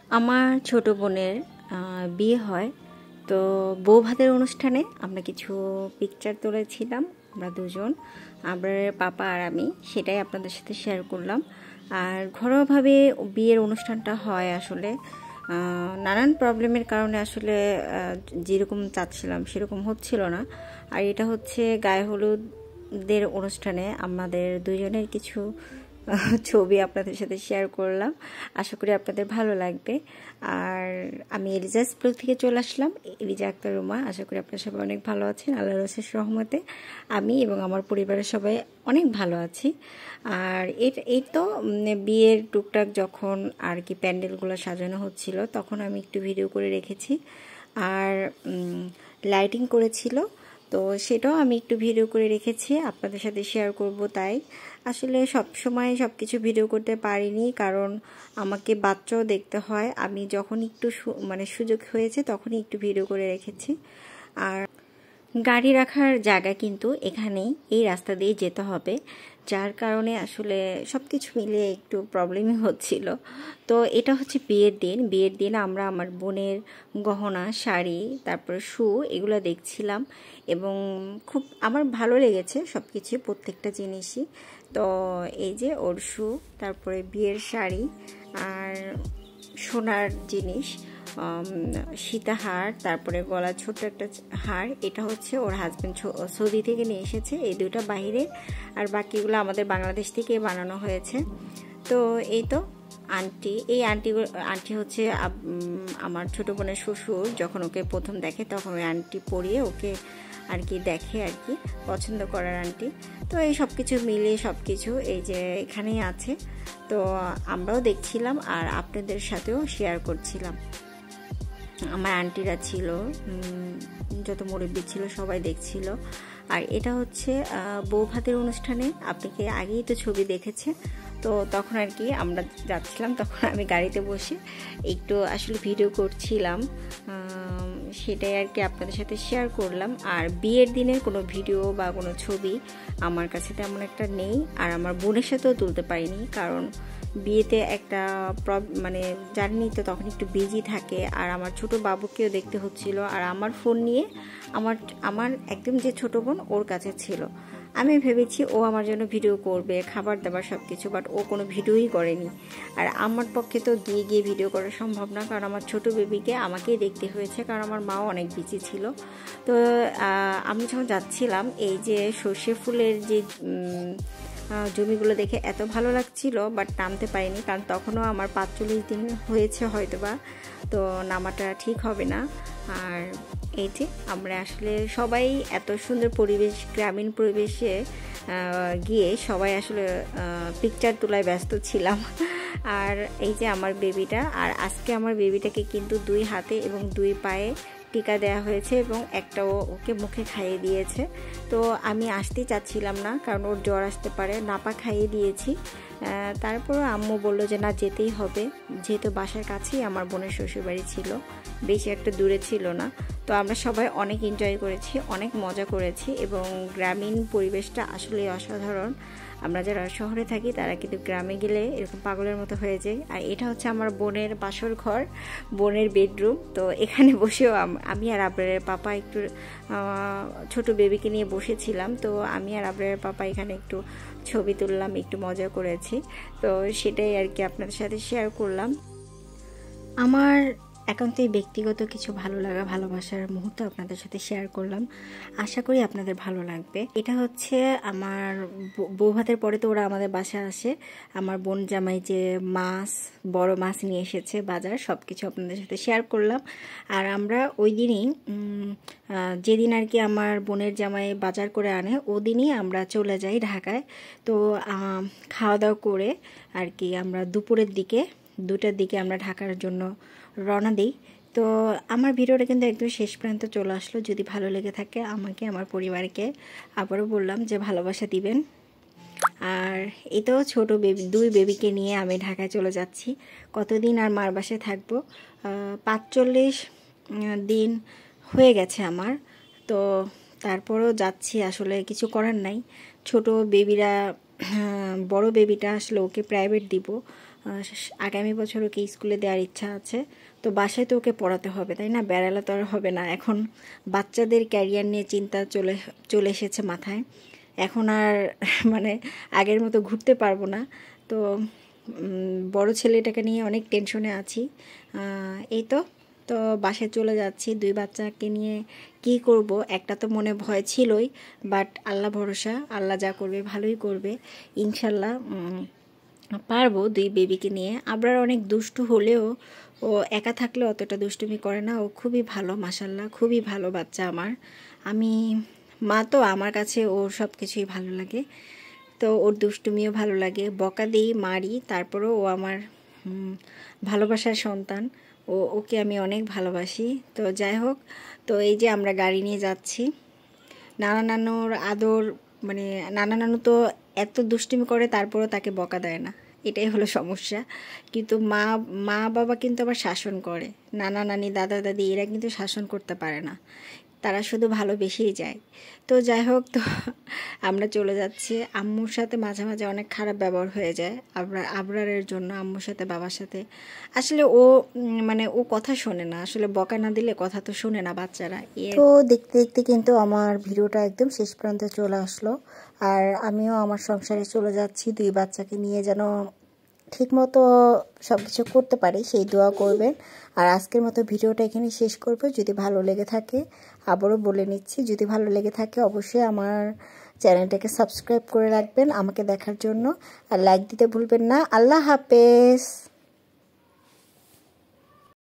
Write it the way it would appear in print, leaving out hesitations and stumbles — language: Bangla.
আমার ছোট বোনের বিয়ে হয়, তো বউ ভাতের অনুষ্ঠানে আমরা কিছু পিকচার তুলেছিলাম। আমরা দুজন, আমার পাপা আর আমি, সেটাই আপনাদের সাথে শেয়ার করলাম। আর ঘরোয়াভাবে বিয়ের অনুষ্ঠানটা হয় আসলে নানান প্রবলেমের কারণে আসলে যেরকম চাচ্ছিলাম সেরকম হচ্ছিল না। আর এটা হচ্ছে গায়ে হলুদের অনুষ্ঠানে আমাদের দুজনের কিছু ছবি আপনাদের সাথে শেয়ার করলাম। আশা করি আপনাদের ভালো লাগবে। আর আমি এলিজাস ব্লগ থেকে চলে আসলাম, এলিজা আক্তার রুমা। আশা করি আপনারা সবাই অনেক ভালো আছেন। আল্লাহর অশেষ রহমতে আমি এবং আমার পরিবারের সবাই অনেক ভালো আছি। আর এই তো বিয়ের টুকটাক যখন আর কি প্যান্ডেলগুলো সাজানো হচ্ছিল, তখন আমি একটু ভিডিও করে রেখেছি। আর লাইটিং করেছিল, তো সেটাও আমি একটু ভিডিও করে রেখেছি, আপনাদের সাথে শেয়ার করব। তাই আসলে সব সময় সব কিছু ভিডিও করতে পারিনি, কারণ আমাকে বাচ্চাও দেখতে হয়। আমি যখন একটু সুযোগ হয়েছে তখনই একটু ভিডিও করে রেখেছি। আর গাড়ি রাখার জায়গা কিন্তু এখানেই, এই রাস্তা দিয়ে যেতে হবে, যার কারণে আসলে সব কিছু মিলিয়ে একটু প্রবলেমই হচ্ছিল। তো এটা হচ্ছে বিয়ের দিন আমরা আমার বোনের গহনা, শাড়ি, তারপর শু, এগুলো দেখছিলাম এবং খুব আমার ভালো লেগেছে সব কিছু, প্রত্যেকটা জিনিসই। তো এই যে ওর শু, তারপরে বিয়ের শাড়ি আর সোনার জিনিস, সীতাহার, তারপরে গলা ছোট্ট একটা হার, এটা হচ্ছে ওর হাজব্যান্ড সৌদি থেকে নিয়ে এসেছে, এই দুটো বাহিরে, আর বাকিগুলো আমাদের বাংলাদেশ থেকে বানানো হয়েছে। তো এই তো এই আন্টি হচ্ছে আমার ছোট বোনের শ্বশুর। যখন ওকে প্রথম দেখে তখন ওই আন্টি পরিয়ে ওকে আর কি দেখে, আর কি পছন্দ করার আন্টি। তো এই সব কিছু মিলিয়ে সব কিছু এই যে এখানেই আছে। তো আমরাও দেখছিলাম আর আপনাদের সাথেও শেয়ার করছিলাম। আমার আন্টিরা ছিল, যত মুরব্বী ছিল সবাই দেখছিল। আর এটা হচ্ছে বউ ভাতের অনুষ্ঠানে, আপনাকে আগেই তো ছবি দেখেছে। তো তখন আর কি আমরা যাচ্ছিলাম, তখন আমি গাড়িতে বসে একটু আসলে ভিডিও করছিলাম, সেটাই আর কি আপনাদের সাথে শেয়ার করলাম। আর বিয়ের দিনের কোনো ভিডিও বা কোনো ছবি আমার কাছে তেমন একটা নেই, আর আমার বোনের সাথেও তুলতে পারিনি, কারণ বিয়েতে একটা জার্নি তো তখন একটু বিজি থাকে। আর আমার ছোট বাবুকেও দেখতে হচ্ছিল, আর আমার ফোন নিয়ে আমার একদম যে ছোট বোন ওর কাছে ছিল। আমি ভেবেছি ও আমার জন্য ভিডিও করবে, খাবার দাবার সব কিছু, বাট ও কোনো ভিডিওই করেনি। আর আমার পক্ষে তো গিয়ে ভিডিও করা সম্ভব না, কারণ আমার ছোট বেবিকে আমাকেই দেখতে হয়েছে, কারণ আমার মাও অনেক বিজি ছিল। তো আমি যখন যাচ্ছিলাম, এই যে সর্ষে ফুলের যে জমিগুলো দেখে এত ভালো লাগছিল, বাট নামতে পারিনি, কারণ তখনও আমার 45 দিন হয়েছে হয়তোবা, তো নামাটা ঠিক হবে না। আর এই যে আমরা আসলে সবাই এত সুন্দর পরিবেশ, গ্রামীণ পরিবেশে গিয়ে সবাই আসলে পিকচার তোলায় ব্যস্ত ছিলাম। আর এই যে আমার বেবিটা, আর আজকে আমার বেবিটাকে কিন্তু 2 হাতে এবং 2 পায়ে টিকা দেওয়া হয়েছে এবং একটাও ওকে মুখে খাইয়ে দিয়েছে। তো আমি আসতেই চাচ্ছিলাম না, কারণ ওর জ্বর আসতে পারে, নাপা খাইয়ে দিয়েছি। তারপর আম্মু বলল যে না, যেতেই হবে, যেহেতু বাসার কাছেই আমার বোনের শ্বশুরবাড়ি ছিল, বেশি একটা দূরে ছিল না। তো আমরা সবাই অনেক এনজয় করেছি, অনেক মজা করেছি, এবং গ্রামীণ পরিবেশটা আসলে অসাধারণ। আমরা যারা শহরে থাকি তারা কিন্তু গ্রামে গেলে এরকম পাগলের মতো হয়ে যায়। আর এটা হচ্ছে আমার বোনের বাসর ঘর, বোনের বেডরুম। তো এখানে বসেও আমি আর আবরারের পাপা একটু ছোট বেবিকে নিয়ে বসেছিলাম। তো আমি আর আবরারের পাপা এখানে একটু ছবি তুললাম, একটু মজা করেছি। তো সেটাই আর কি আপনাদের সাথে শেয়ার করলাম। আমার একান্তই ব্যক্তিগত কিছু ভালো লাগা, ভালোবাসার মুহূর্ত আপনাদের সাথে শেয়ার করলাম। আশা করি আপনাদের ভালো লাগবে। এটা হচ্ছে আমার বউ ভাতের পরে তো ওরা আমাদের বাসায় আসে, আমার বোন জামাই যে বড় মাছ নিয়ে এসেছে বাজার, সব কিছু আপনাদের সাথে শেয়ার করলাম। আর আমরা ওই দিনই, যেদিন আর কি আমার বোনের জামাই বাজার করে আনে, ওদিনই আমরা চলে যাই ঢাকায়। তো খাওয়া দাওয়া করে আর কি আমরা দুপুরের দিকে 2টার দিকে আমরা ঢাকার জন্য রওনা দিই। তো আমার ভিডিওটা কিন্তু একদম শেষ পর্যন্ত চলে আসলো। যদি ভালো লেগে থাকে আমাকে, আমার পরিবারকে আবারও বললাম যে ভালোবাসা দিবেন। আর এটাও ছোট বেবি, 2 বেবিকে নিয়ে আমি ঢাকায় চলে যাচ্ছি। কতদিন আর মার বাসায় থাকবো? 45 দিন হয়ে গেছে আমার। তো তারপরও যাচ্ছি, আসলে কিছু করার নাই। ছোট বেবিরা, বড় বেবিটা আসলে ওকে প্রাইভেট দিব, আগামী বছর ওকে স্কুলে দেওয়ার ইচ্ছা আছে। তো বাসায় তো ওকে পড়াতে হবে, তাই না? বেড়ালে তো আর হবে না। এখন বাচ্চাদের ক্যারিয়ার নিয়ে চিন্তা চলে এসেছে মাথায়। এখন আর মানে আগের মতো ঘুরতে পারবো না। তো বড় ছেলেটাকে নিয়ে অনেক টেনশনে আছি। এই তো বাসায় চলে যাচ্ছি। 2 বাচ্চাকে নিয়ে কি করব, একটা তো মনে ভয় ছিলই, বাট আল্লাহ ভরসা, আল্লাহ যা করবে ভালোই করবে ইনশাল্লাহ। পারবো 2 বেবিকে নিয়ে। আবরার অনেক দুষ্টু হলেও ও একা থাকলে অতটা দুষ্টুমি করে না। ও খুবই ভালো, মাশাল্লাহ, খুবই ভালো বাচ্চা আমার। আমি মা তো, আমার কাছে ওর সব কিছুই ভালো লাগে। তো ওর দুষ্টুমিও ভালো লাগে, বকা দিই, মারি, তারপরেও ও আমার ভালোবাসার সন্তান। ওকে আমি অনেক ভালোবাসি। তো যাই হোক, তো এই যে আমরা গাড়ি নিয়ে যাচ্ছি। নানা নানুর আদর, মানে নানা নানু তো এত দুষ্টুমি করে, তারপরেও তাকে বকা দেয় না, এটাই হলো সমস্যা। কিন্তু মা বাবা কিন্তু আবার শাসন করে। নানা নানি, দাদা দাদি এরা কিন্তু শাসন করতে পারে না, তারা শুধু ভালোবেসেই যায়। তো যাই হোক, তো আমরা চলে যাচ্ছি। আম্মুর সাথে মাঝে মাঝে অনেক খারাপ ব্যবহার হয়ে যায় আবরারের জন্য, আম্মুর সাথে বাবার সাথে। আসলে ও মানে ও কথা শোনে না, আসলে বকা না দিলে কথা তো শোনে না বাচ্চারা। তো দেখতে দেখতে কিন্তু আমার ভিডিওটা একদম শেষ পর্যন্ত চলে আসলো। আর আমিও আমার সংসারে চলে যাচ্ছি 2 বাচ্চাকে নিয়ে, যেন ঠিকমতো সব কিছু করতে পারি সেই দোয়া করবেন। আর আজকের মতো ভিডিওটা এখানে শেষ করব। যদি ভালো লেগে থাকে, আবারও বলে নিচ্ছি, যদি ভালো লেগে থাকে অবশ্যই আমার চ্যানেলটাকে সাবস্ক্রাইব করে রাখবেন আমাকে দেখার জন্য, আর লাইক দিতে ভুলবেন না। আল্লাহ হাফেজ।